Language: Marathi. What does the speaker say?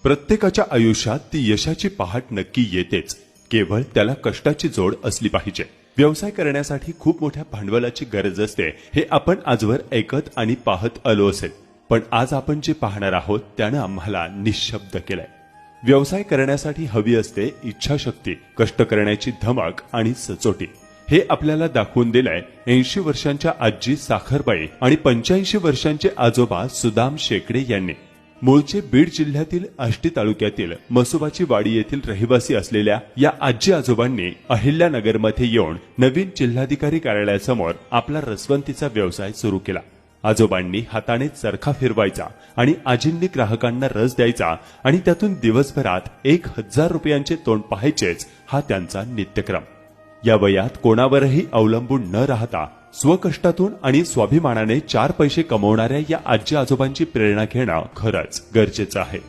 प्रत्येकाच्या आयुष्यात ती यशाची पहाट नक्की येतेच, केवळ त्याला कष्टाची जोड असली पाहिजे। व्यवसाय करण्यासाठी खूप मोठ्या भांडवलाची गरज असते हे आपण आजवर ऐकत आणि पाहत आलो असेल, पण आज आपण जे पाहणार आहोत त्यानं आम्हाला निशब्द केलंय। व्यवसाय करण्यासाठी हवी असते इच्छाशक्ती, कष्ट करण्याची धमक आणि सचोटी। हे आपल्याला दाखवून दिलंय 80 वर्षांच्या आजी साखरबाई आणि 85 वर्षांचे आजोबा सुदाम शेकडे यांनी। मूळचे बीड जिल्ह्यातील आष्टी तालुक्यातील मसोबाची वाडी येथील रहिवासी असलेल्या या आजी आजोबांनी अहिल्यानगरमध्ये येऊन नवीन जिल्हाधिकारी कार्यालयासमोर आपला रसवंतीचा व्यवसाय सुरू केला। आजोबांनी हाताने चरखा फिरवायचा आणि आजींनी ग्राहकांना रस द्यायचा आणि त्यातून दिवसभरात 1000 रुपयांचे तोंड पाहायचेच हा त्यांचा नित्यक्रम। या वयात कोणावरही अवलंबून न राहता स्वकष्टातून आणि स्वाभिमानाने 4 पैसे कमवणाऱ्या या आजी आजोबांची प्रेरणा घेणं खरंच गरजेचं आहे।